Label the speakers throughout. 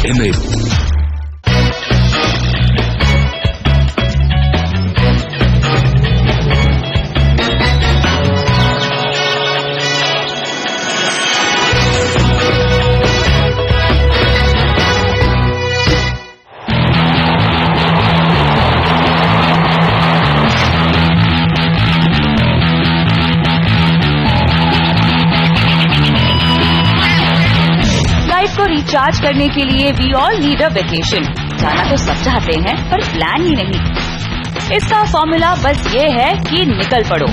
Speaker 1: हिमेल।
Speaker 2: को रिचार्ज करने के लिए we all need a vacation. जाना तो सब चाहते हैं पर प्लान ही नहीं। इसका फॉर्मूला बस ये है कि निकल पड़ो।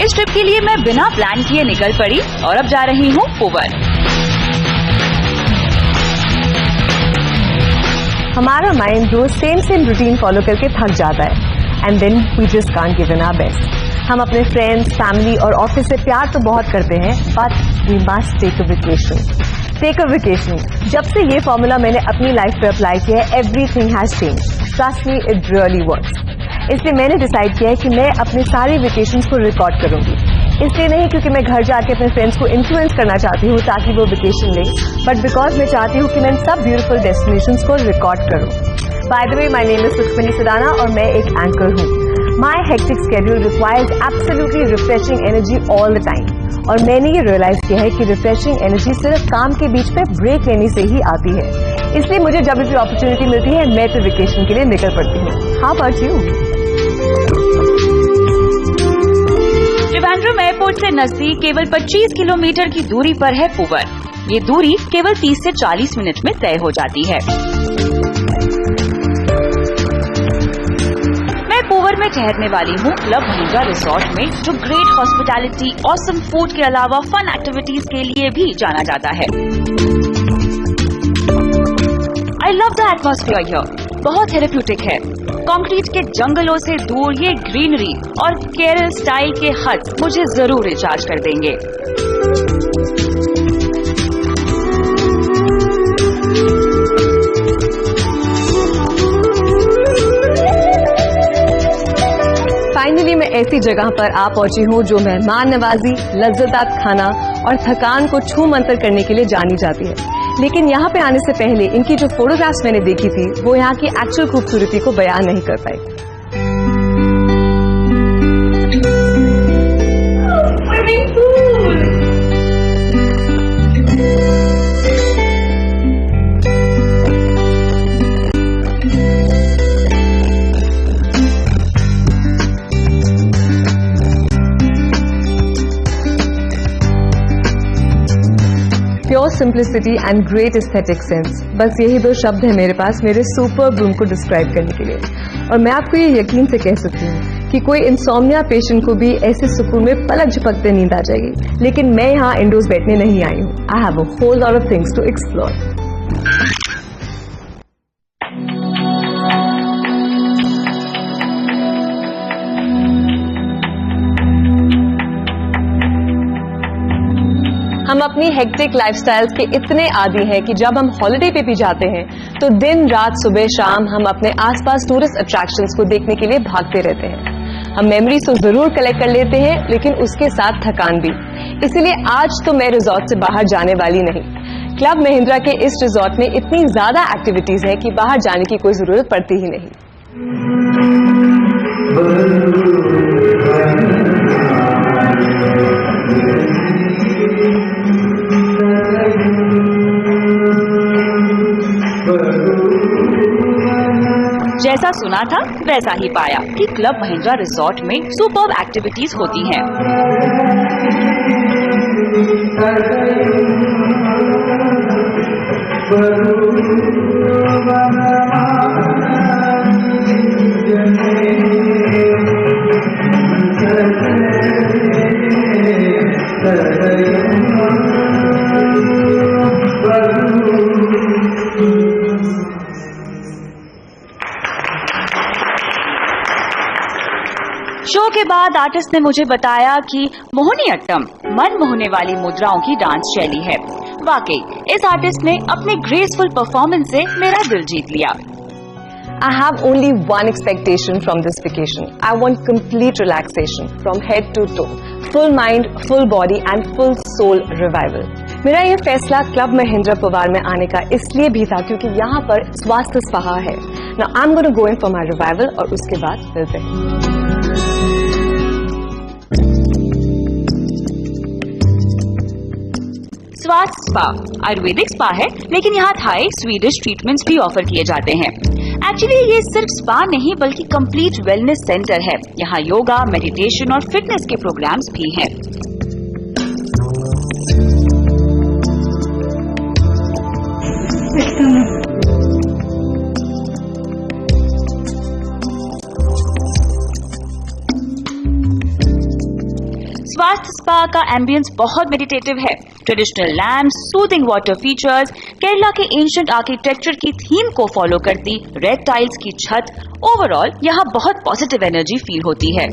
Speaker 2: इस ट्रिप के लिए मैं बिना प्लान किए निकल पड़ी और अब जा रही हूँ पूवर।
Speaker 3: हमारा माइंड रोज सेम रूटीन फॉलो करके थक जाता है and then we just can't give in our best. हम अपने फ्रेंड्स, फैमिली और ऑफिस से प्यार तो बहुत करते हैं, but we must take a vacation. Take a vacation. जब से ये फॉर्मूला मैंने अपनी लाइफ पे अप्लाई किया है, everything has changed. Trust me, it really works. इसलिए मैंने डिसाइड किया है कि मैं अपनी सारी वेकेशंस को रिकॉर्ड करूंगी। इसलिए नहीं क्योंकि मैं घर जाके अपने फ्रेंड्स को इन्फ्लुएंस करना चाहती हूँ ताकि वो वेकेशन लें, बट बिकॉज मैं चाहती हूँ कि मैं इन सब ब्यूटीफुल डेस्टिनेशंस को रिकॉर्ड करूँ। By the way, my name is Sukhmani Sudana और मैं एक एंकर हूँ। My hectic schedule requires absolutely refreshing energy all the time. और मैंने ये रियलाइज किया है कि रिफ्रेशिंग एनर्जी सिर्फ काम के बीच में ब्रेक लेने से ही आती है। इसलिए मुझे जब भी अपॉर्चुनिटी मिलती है मैं तो वेकेशन के लिए निकल पड़ती हूँ। How about you?
Speaker 2: Trivandrum airport से नजदीक केवल 25 किलोमीटर की दूरी पर है पूवर। ये दूरी केवल 30 से 40 मिनट में तय हो जाती है। पूवर में ठहरने वाली हूँ क्लब महिंद्रा रिसोर्ट में, जो ग्रेट हॉस्पिटैलिटी, ऑसम फूड के अलावा फन एक्टिविटीज के लिए भी जाना जाता है। I love the atmosphere here. बहुत थेरेप्यूटिक है। कंक्रीट के जंगलों से दूर ये ग्रीनरी और केरल स्टाइल के हट्स मुझे जरूर रिचार्ज कर देंगे।
Speaker 3: फाइनली मैं ऐसी जगह पर आ पहुंची हूँ जो मेहमान नवाजी, लज्जतदार खाना और थकान को छू मंतर करने के लिए जानी जाती है। लेकिन यहाँ पे आने से पहले इनकी जो फोटोग्राफ्स मैंने देखी थी वो यहाँ की एक्चुअल खूबसूरती को बयान नहीं कर पाई। Pure simplicity and great aesthetic sense, बस यही दो शब्द है मेरे पास मेरे सुपर रूम को डिस्क्राइब करने के लिए। और मैं आपको ये यकीन से कह सकती हूँ कि कोई इंसोम्निया पेशेंट को भी ऐसे सुकून में पलक झपकते नींद आ जाएगी। लेकिन मैं यहाँ इंडोर्स बैठने नहीं आई हूँ। I have a whole lot of things to explore. हम अपनी हेक्टिक लाइफस्टाइल्स के इतने आदी हैं कि जब हम हॉलिडे पे भी जाते हैं तो दिन रात सुबह शाम हम अपने आसपास टूरिस्ट अट्रैक्शंस को देखने के लिए भागते रहते हैं। हम मेमोरीज तो जरूर कलेक्ट कर लेते हैं, लेकिन उसके साथ थकान भी। इसीलिए आज तो मैं रिजॉर्ट से बाहर जाने वाली नहीं। क्लब महिंद्रा के इस रिजॉर्ट में इतनी ज्यादा एक्टिविटीज है कि बाहर जाने की कोई जरूरत पड़ती ही नहीं।
Speaker 2: जैसा सुना था वैसा ही पाया कि क्लब महिंद्रा रिसोर्ट में सुपर्ब एक्टिविटीज होती हैं। शो के बाद आर्टिस्ट ने मुझे बताया कि मोहिनीअट्टम मन मोहने वाली मुद्राओं की डांस शैली है। वाकई इस आर्टिस्ट ने अपने ग्रेसफुल परफॉर्मेंस से मेरा दिल जीत लिया।
Speaker 3: I have only one expectation from this vacation. I want complete relaxation from head to toe, full mind, full body and full soul revival. मेरा ये फैसला क्लब महिंद्रा पवार में आने का इसलिए भी था क्योंकि यहाँ पर स्वास्थ्य स्पा है। Now I'm going to go in for my revival और उसके बाद मिलते हैं।
Speaker 2: स्वास्थ्य स्पा आयुर्वेदिक स्पा है, लेकिन यहाँ थाई स्वीडिश ट्रीटमेंट्स भी ऑफर किए जाते हैं। एक्चुअली ये सिर्फ स्पा नहीं बल्कि कंप्लीट वेलनेस सेंटर है। यहाँ योगा, मेडिटेशन और फिटनेस के प्रोग्राम्स भी हैं। स्वास्थ्य स्पा का एम्बियंस बहुत मेडिटेटिव है। Traditional lamps, soothing water features, Kerala के एंशिएंट आर्किटेक्चर की थीम को फॉलो करती रेड टाइल्स की छत, ओवरऑल यहाँ बहुत पॉजिटिव एनर्जी फील होती है।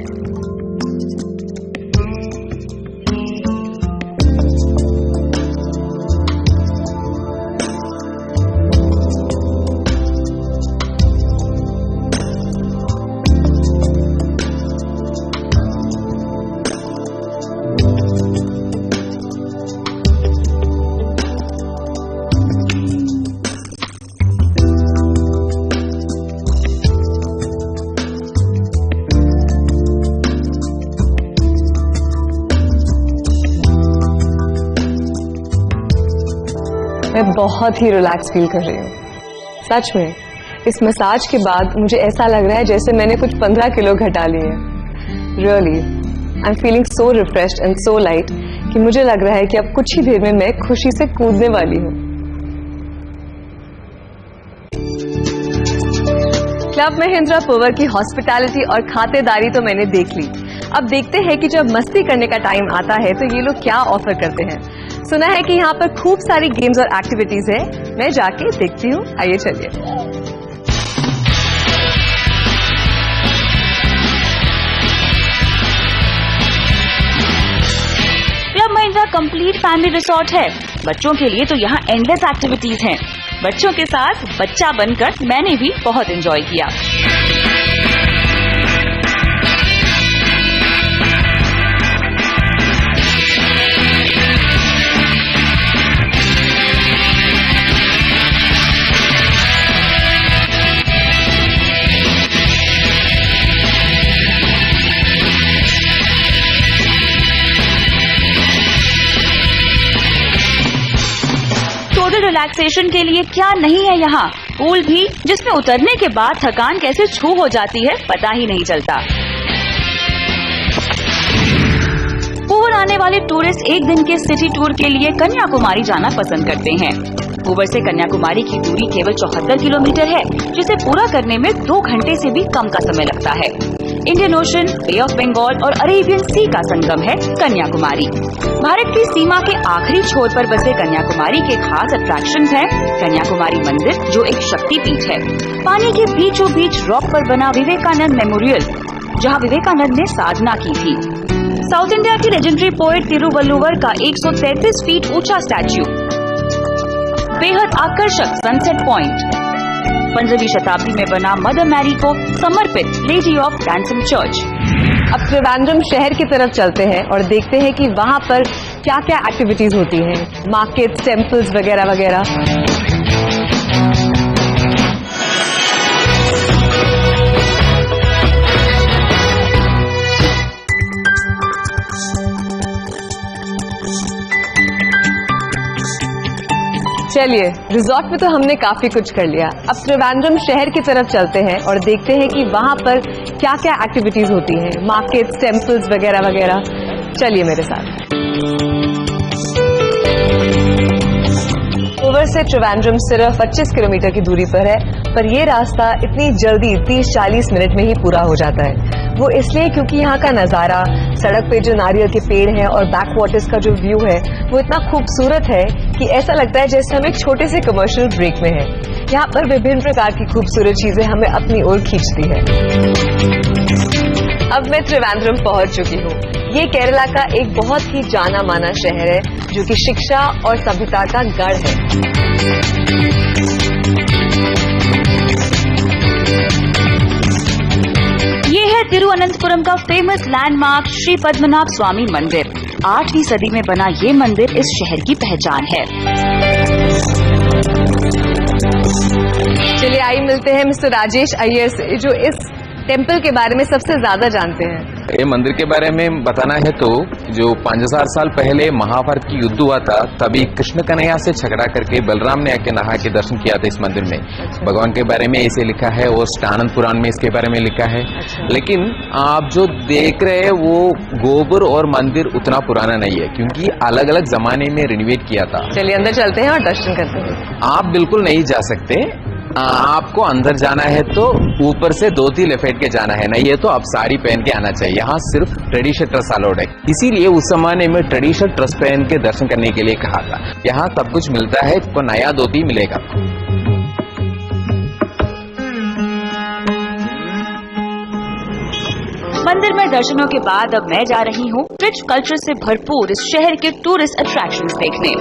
Speaker 3: मैं बहुत ही रिलैक्स फील कर रही हूँ। सच में इस मसाज के बाद मुझे ऐसा लग रहा है जैसे मैंने कुछ 15 किलो घटा लिए। Really I am feeling so refreshed and so light कि मुझे लग रहा है कि अब कुछ ही देर में मैं खुशी से कूदने वाली हूँ। क्लब महिंद्रा पवार की हॉस्पिटैलिटी और खातेदारी तो मैंने देख ली। अब देखते हैं कि जब मस्ती करने का टाइम आता है तो ये लोग क्या ऑफर करते हैं। सुना है कि यहाँ पर खूब सारी गेम्स और एक्टिविटीज है। मैं जाके देखती हूँ। आइए चलिए।
Speaker 2: Club Mahindra complete family resort है। बच्चों के लिए तो यहाँ एंडलेस एक्टिविटीज हैं। बच्चों के साथ बच्चा बनकर मैंने भी बहुत एंजॉय किया। टोटल रिलैक्सेशन के लिए क्या नहीं है यहाँ। पूल भी, जिसमें उतरने के बाद थकान कैसे छू हो जाती है पता ही नहीं चलता। पूवर आने वाले टूरिस्ट एक दिन के सिटी टूर के लिए कन्याकुमारी जाना पसंद करते हैं। पूवर से कन्याकुमारी की दूरी केवल 74 किलोमीटर है, जिसे पूरा करने में 2 घंटे से भी कम का समय लगता है। Indian Ocean, Bay of Bengal और अरेबियन सी का संगम है कन्याकुमारी। भारत की सीमा के आखिरी छोर पर बसे कन्याकुमारी के खास अट्रैक्शंस हैं कन्याकुमारी मंदिर, जो एक शक्तिपीठ है। पानी के बीचों बीच रॉक पर बना विवेकानंद मेमोरियल, जहां विवेकानंद ने साधना की थी। साउथ इंडिया की लेजेंडरी पोएट तिरुवल्लुवर का 133 फीट ऊंचा स्टैच्यू, बेहद आकर्षक सनसेट पॉइंट, 15वीं शताब्दी में बना मदर मैरी को समर्पित लेडी ऑफ रैंसम चर्च।
Speaker 3: अब त्रिवेंद्रम शहर की तरफ चलते हैं और देखते हैं कि वहाँ पर क्या क्या एक्टिविटीज होती हैं, मार्केट, टेम्पल्स वगैरह वगैरह। चलिए, रिजॉर्ट में तो हमने काफी कुछ कर लिया। अब त्रिवेंद्रम शहर की तरफ चलते हैं और देखते हैं कि वहाँ पर क्या क्या एक्टिविटीज होती हैं, मार्केट्स, टेम्पल्स वगैरह वगैरह। चलिए मेरे साथ। पूवर से त्रिवेंद्रम सिर्फ 25 किलोमीटर की दूरी पर है, पर ये रास्ता इतनी जल्दी 30-40 मिनट में ही पूरा हो जाता है। वो इसलिए क्योंकि यहाँ का नज़ारा, सड़क पे जो नारियल के पेड़ हैं और बैक वाटर्स का जो व्यू है वो इतना खूबसूरत है कि ऐसा लगता है जैसे हम एक छोटे से कमर्शियल ब्रेक में हैं। यहाँ पर विभिन्न प्रकार की खूबसूरत चीजें हमें अपनी ओर खींचती हैं। अब मैं त्रिवेंद्रम पहुंच चुकी हूँ। ये केरला का एक बहुत ही जाना माना शहर है जो कि शिक्षा और सभ्यता का गढ़ है। ये है तिरुवनंतपुरम का फेमस लैंडमार्क श्री पद्मनाभ स्वामी मंदिर।
Speaker 2: 8वीं सदी में बना ये मंदिर इस शहर की पहचान है।
Speaker 3: चलिए आइए मिलते हैं मिस्टर राजेश अय्यर से, जो इस टेम्पल के बारे में सबसे ज्यादा जानते हैं।
Speaker 1: ये मंदिर के बारे में बताना है तो जो 5000 साल पहले महाभारत की युद्ध हुआ था, तभी कृष्ण कन्हैया से झगड़ा करके बलराम ने आके नहा के दर्शन किया था इस मंदिर में। भगवान के बारे में ऐसे लिखा है और आनंद पुराण में इसके बारे में लिखा है। लेकिन आप जो देख रहे हैं वो गोबर और मंदिर उतना पुराना नहीं है, क्योंकि अलग अलग जमाने में रिनोवेट किया था।
Speaker 3: चलिए अंदर चलते हैं और दर्शन करते हैं।
Speaker 1: आप बिल्कुल नहीं जा सकते, आपको अंदर जाना है तो ऊपर से धोती लपेट के जाना है, नहीं है तो आप साड़ी पहन के आना चाहिए। यहाँ सिर्फ ट्रेडिशनल ड्रेस अलाउड है, इसीलिए उस जमाने में ट्रेडिशनल ड्रेस पहन के दर्शन करने के लिए कहा था। यहाँ सब कुछ मिलता है, तो नया धोती मिलेगा।
Speaker 2: मंदिर में दर्शनों के बाद अब मैं जा रही हूँ रिच कल्चर से भरपूर इस शहर के टूरिस्ट अट्रैक्शंस देखने।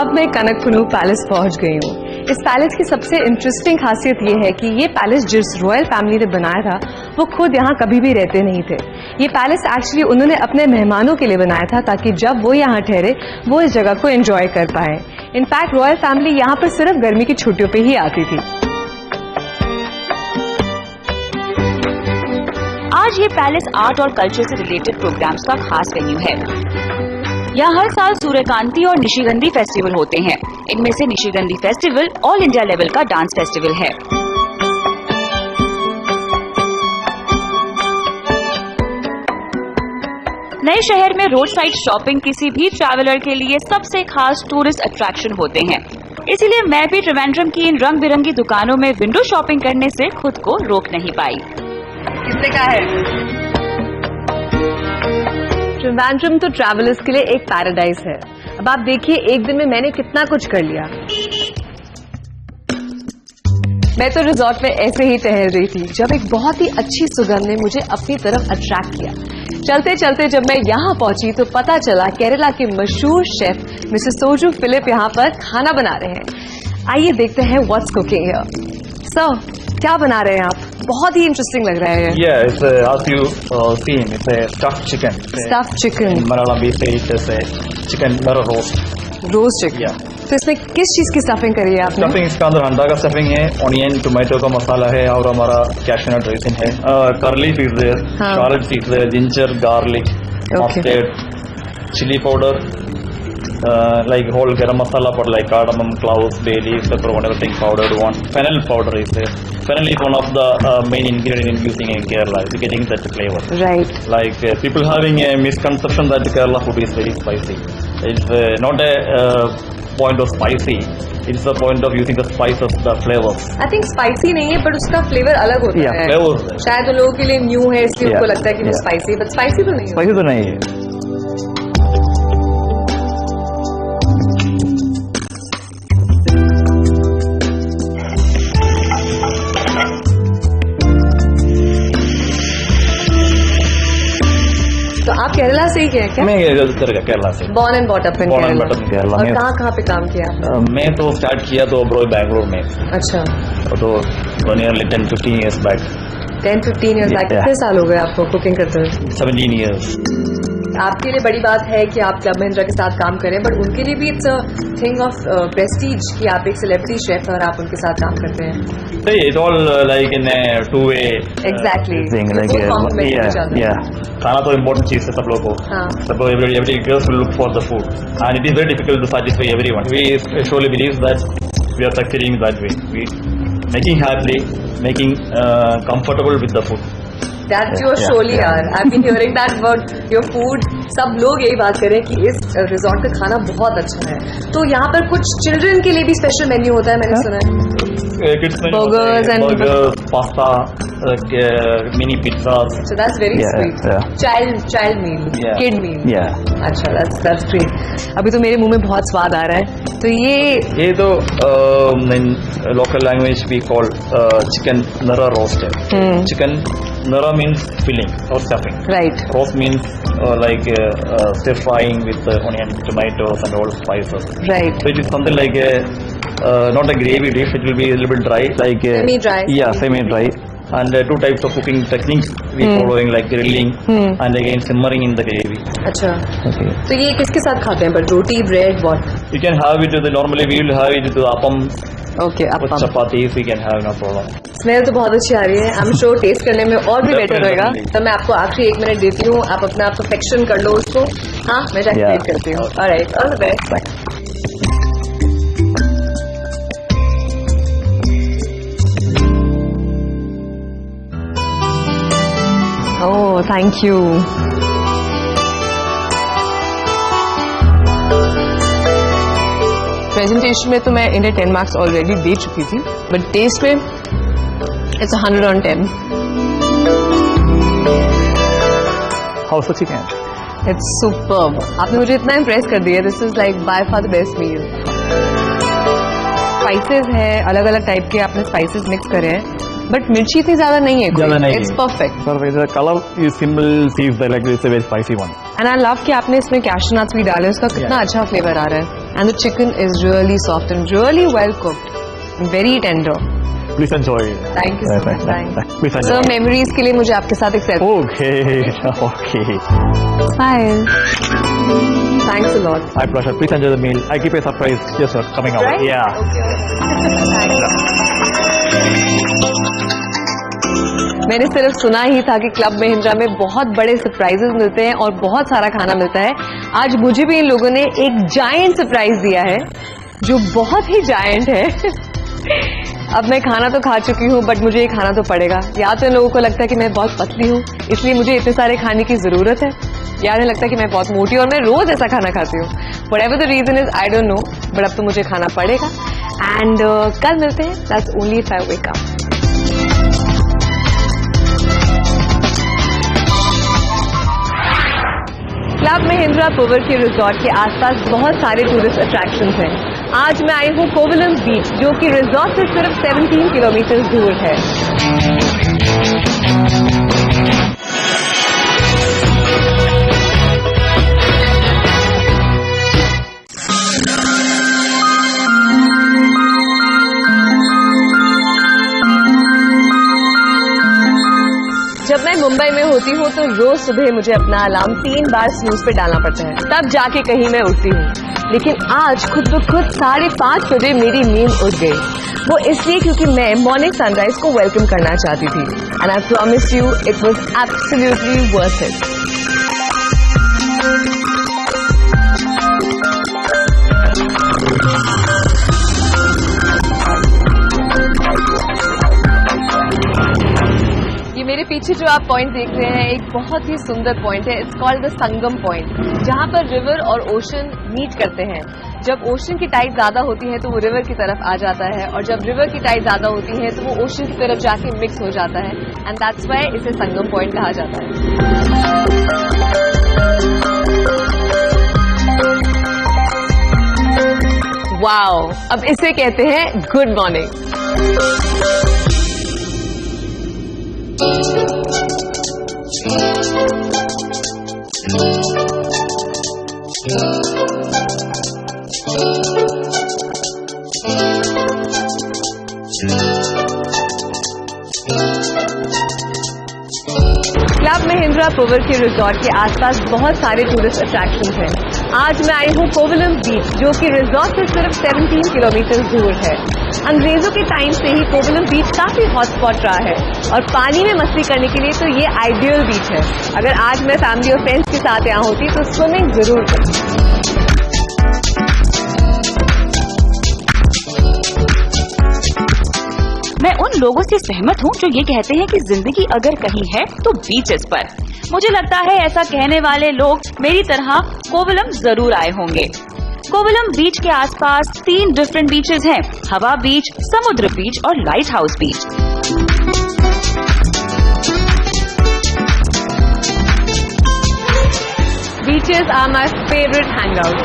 Speaker 3: अब मैं कनकपुर पैलेस पहुंच गई हूँ। इस पैलेस की सबसे इंटरेस्टिंग खासियत ये है कि ये पैलेस जिस रॉयल फैमिली ने बनाया था वो खुद यहाँ कभी भी रहते नहीं थे। ये पैलेस एक्चुअली उन्होंने अपने मेहमानों के लिए बनाया था, ताकि जब वो यहाँ ठहरे वो इस जगह को एंजॉय कर पाए। इनफैक्ट रॉयल फैमिली यहाँ पर सिर्फ गर्मी की छुट्टियों पे ही आती थी।
Speaker 2: आज ये पैलेस आर्ट और कल्चर से रिलेटेड प्रोग्राम्स का खास वेन्यू है। यहाँ हर साल सूर्यकांति और निशिगंधी फेस्टिवल होते हैं। इनमें से निशिगंधी फेस्टिवल ऑल इंडिया लेवल का डांस फेस्टिवल है। नए शहर में रोड साइड शॉपिंग किसी भी ट्रैवलर के लिए सबसे खास टूरिस्ट अट्रैक्शन होते हैं। इसीलिए मैं भी त्रिवेंद्रम की इन रंग बिरंगी दुकानों में विंडो शॉपिंग करने से खुद को रोक नहीं पाई।
Speaker 3: किसने कहा है? त्रिवेंद्रम तो ट्रैवलर्स के लिए एक पैराडाइज है। अब आप देखिए एक दिन में मैंने कितना कुछ कर लिया। मैं तो रिजॉर्ट में ऐसे ही टहल रही थी जब एक बहुत ही अच्छी सुगंध ने मुझे अपनी तरफ अट्रैक्ट किया। चलते चलते जब मैं यहाँ पहुंची तो पता चला केरला के मशहूर शेफ मिसेस सोजू फिलिप यहाँ पर खाना बना रहे हैं। आइए देखते हैं व्हाट्स कुकिंग हियर। सर, क्या बना रहे हैं आप? बहुत ही इंटरेस्टिंग लग रहा है।
Speaker 4: Yeah, it's as you seen, it's a stuffed chicken.
Speaker 3: Stuffed chicken,
Speaker 4: In Malayalam we say it as a chicken mirror roast.
Speaker 3: Roast chicken.
Speaker 4: Yeah.
Speaker 3: तो इसमें किस चीज की स्टफिंग करी है आपने?
Speaker 4: Stuffing इसका अंदर अंडा का स्टफिंग है, ऑनियन टोमेटो का मसाला है और हमारा कैशनट ड्रेसिंग है। कर्ली फिश है,
Speaker 3: हाँ।
Speaker 4: शार्लेट फिश है, ginger, garlic, mustard, chilli powder, like whole garam masala powder like cardamom, cloves, bay leaves, peppercorn, everything powdered one. Fennel powder is there. Fennel is one of the main ingredient using in Kerala, is getting that flavor.
Speaker 3: Right.
Speaker 4: Like people having a misconception that Kerala food is very spicy. It's not a point of spicy. It's the point of using the spices, the flavors.
Speaker 3: I think spicy नहीं है but उसका flavour अलग होता है।
Speaker 4: Flavors.
Speaker 3: शायद उन लोगों के लिए न्यू है इसलिए
Speaker 4: Yeah.
Speaker 3: उनको लगता है कि वो
Speaker 4: Yeah.
Speaker 3: स्पाइसी, बट स्पाइसी तो नहीं है।
Speaker 4: Spicy तो नहीं है.
Speaker 3: तो आप केरला से ही हैं क्या?
Speaker 4: मैं केरला से.
Speaker 3: Born and brought up in
Speaker 4: Born and brought up in Kerala.
Speaker 3: और
Speaker 4: मैं-
Speaker 3: कहाँ पे काम किया?
Speaker 4: मैं तो स्टार्ट किया तो ब्रो बैंगलोर में.
Speaker 3: अच्छा,
Speaker 4: तो nearly 10-15 years back.
Speaker 3: 10-15 years back.
Speaker 4: Yeah.
Speaker 3: कितने साल हो गए आपको कुकिंग करते हुए?
Speaker 4: 17 years.
Speaker 3: आपके लिए बड़ी बात है कि आप क्लब महिंद्रा के साथ काम करें, बट उनके लिए भी it's a thing of Prestige कि आप एक सेलिब्रिटी शेफ और आप उनके साथ काम करते हैं।
Speaker 4: Hey, it's all like in a two-way
Speaker 3: exactly.
Speaker 4: thing. Like खाना तो इम्पोर्टेंट चीज है सब लोगों को.
Speaker 3: हाँ।
Speaker 4: So every girls will look for the food, and it is very difficult to satisfy everyone. We surely believe that we are succeeding that way. We making happily, making comfortable with the food.
Speaker 3: That's your
Speaker 4: Yeah,
Speaker 3: surely
Speaker 4: yeah.
Speaker 3: यार। I've been hearing that about your food. सब लोग यही बात करें कि इस resort का खाना बहुत अच्छा है। तो यहाँ पर कुछ चिल्ड्रन के लिए भी स्पेशल मेन्यू होता है, मैंने सुना है।
Speaker 4: Kids menu
Speaker 3: Burgers and-
Speaker 4: burgers, pasta, mini pizzas.
Speaker 3: So that's very
Speaker 4: Yeah,
Speaker 3: sweet.
Speaker 4: yeah.
Speaker 3: Child meal,
Speaker 4: Yeah.
Speaker 3: kid meal.
Speaker 4: Yeah.
Speaker 3: अच्छा, that's great. अभी तो मेरे मुंह में बहुत स्वाद आ रहा है। तो ये
Speaker 4: ये तो in local language we call chicken nara roast. Chicken nara means filling or stuffing.
Speaker 3: Right.
Speaker 4: Roast means like stir frying with onion, tomatoes, and all spices.
Speaker 3: Right.
Speaker 4: So it is something like a not a gravy dish. It will be a little bit dry, like
Speaker 3: Semi-dry.
Speaker 4: Yeah, semi-dry. And two types of cooking techniques we following, like grilling and again simmering in the gravy.
Speaker 3: अच्छा,
Speaker 4: Okay.
Speaker 3: तो ये किसके साथ खाते हैं? But roti, bread, what?
Speaker 4: You can have it with normally we will have it with appam,
Speaker 3: Okay,
Speaker 4: with chapatis. We can have no problem.
Speaker 3: Smell तो बहुत अच्छी आ रही है. आई एम श्योर टेस्ट करने में और भी बेटर होएगा.
Speaker 4: Definitely.
Speaker 3: तो मैं आपको आखिरी 1 मिनट देती हूँ. आप अपना परफेक्शन कर लो उसको. हाँ, मैं जाके
Speaker 4: Yeah.
Speaker 3: वेट करती हूँ. Alright, all the best. Oh, thank you. Presentation में तो मैं इन्हें 10 मार्क्स ऑलरेडी दे चुकी थी, बट टेस्ट में it's 100 on 10.
Speaker 4: How's the chicken?
Speaker 3: It's superb. आपने मुझे इतना इम्प्रेस कर दिया. This is like by far the best meal. Spices है, अलग अलग टाइप के आपने स्पाइसेस मिक्स करे हैं, बट मिर्ची इतनी ज्यादा नहीं है.
Speaker 4: ज़्यादा नहीं
Speaker 3: इट्स
Speaker 4: है.
Speaker 3: Perfect.
Speaker 4: Sir, the color is simple. Seems like it's a very spicy one.
Speaker 3: And I love कि आपने इसमें कैशू नट्स भी डाले. उसका कितना अच्छा फ्लेवर आ रहा है. And the chicken is really soft and really well cooked, very tender.
Speaker 4: Please enjoy.
Speaker 3: Thank you so much.
Speaker 4: Please enjoy.
Speaker 3: Sir, memories के लिए मुझे आपके साथ एक selfie.
Speaker 4: Okay. Okay.
Speaker 3: Smile. Thanks a lot.
Speaker 4: My pleasure. Please enjoy the meal. I keep a surprise. Yes, sir. Coming out.
Speaker 3: Right?
Speaker 4: Yeah.
Speaker 3: मैंने सिर्फ सुना ही था कि क्लब महिंद्रा में बहुत बड़े सरप्राइजेस मिलते हैं और बहुत सारा खाना मिलता है. आज मुझे भी इन लोगों ने एक जायंट सरप्राइज दिया है, जो बहुत ही जायंट है. अब मैं खाना तो खा चुकी हूँ, बट मुझे ये खाना तो पड़ेगा. या तो इन लोगों को लगता है कि मैं बहुत पतली हूँ, इसलिए मुझे इतने सारे खाने की जरूरत है, या इन्हें लगता है कि मैं बहुत मोटी और मैं रोज ऐसा खाना खाती हूँ. Whatever the reason is, I don't know, but अब तो मुझे खाना पड़ेगा. एंड कल मिलते हैं. That's only if I wake up. Club Mahindra Poovar के रिजॉर्ट के आसपास बहुत सारे टूरिस्ट अट्रैक्शंस हैं. आज मैं आई हूँ कोवलम बीच, जो कि रिजॉर्ट से सिर्फ 17 किलोमीटर दूर है. जब मैं मुंबई में होती हूँ तो रोज सुबह मुझे अपना अलार्म 3 बार स्नूज पे डालना पड़ता है, तब जाके कहीं मैं उठती हूँ. लेकिन आज खुद ब खुद 5:30 बजे मेरी नींद उठ गई. वो इसलिए क्योंकि मैं मॉर्निंग सनराइज को वेलकम करना चाहती थी. And I promise you it was absolutely worth it. मेरे पीछे जो आप पॉइंट देख रहे हैं, एक बहुत ही सुंदर पॉइंट है. It's called the Sangam point, जहां पर रिवर और ओशन मीट करते हैं. जब ओशन की टाइड ज्यादा होती है तो वो रिवर की तरफ आ जाता है, और जब रिवर की टाइड ज्यादा होती है तो वो ओशन की तरफ जाके मिक्स हो जाता है. एंड दैट्स व्हाई इसे संगम पॉइंट कहा जाता है. वाओ, अब इसे कहते हैं good morning. Club Mahindra Poovar के रिजॉर्ट के आसपास बहुत सारे टूरिस्ट अट्रैक्शंस हैं. आज मैं आई हूँ कोवलम बीच, जो कि रिजॉर्ट से सिर्फ 17 किलोमीटर दूर है. अंग्रेजों के टाइम से ही कोवलम बीच काफी हॉटस्पॉट रहा है, और पानी में मस्ती करने के लिए तो ये आइडियल बीच है. अगर आज मैं फैमिली और फ्रेंड्स के साथ यहाँ होती तो स्विमिंग जरूर करती.
Speaker 2: मैं उन लोगों से सहमत हूँ जो ये कहते हैं कि जिंदगी अगर कहीं है तो बीचेस पर. मुझे लगता है ऐसा कहने वाले लोग मेरी तरह कोवलम जरूर आए होंगे. कोवलम बीच के आसपास 3 डिफरेंट बीचेस हैं: हवा बीच, समुद्र बीच और Lighthouse Beach.
Speaker 3: Beaches are my favourite hangout.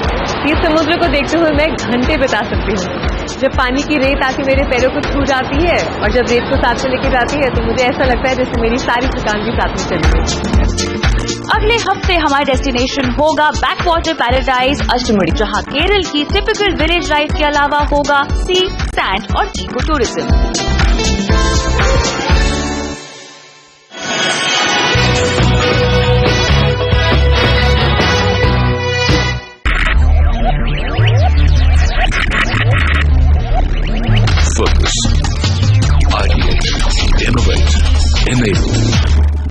Speaker 3: ये समुद्र को देखते हुए मैं घंटे बिता सकती हूँ. जब पानी की रेत आके मेरे पैरों को छू जाती है और जब रेत को साथ में लेके जाती है तो मुझे ऐसा लगता है जैसे मेरी सारी थकान भी साथ में चली गई.
Speaker 2: अगले हफ्ते हमारा डेस्टिनेशन होगा बैकवाटर पैराडाइज अष्टमुड़ी, जहां केरल की टिपिकल विलेज लाइफ के अलावा होगा सी, सैंड और इको टूरिज्म।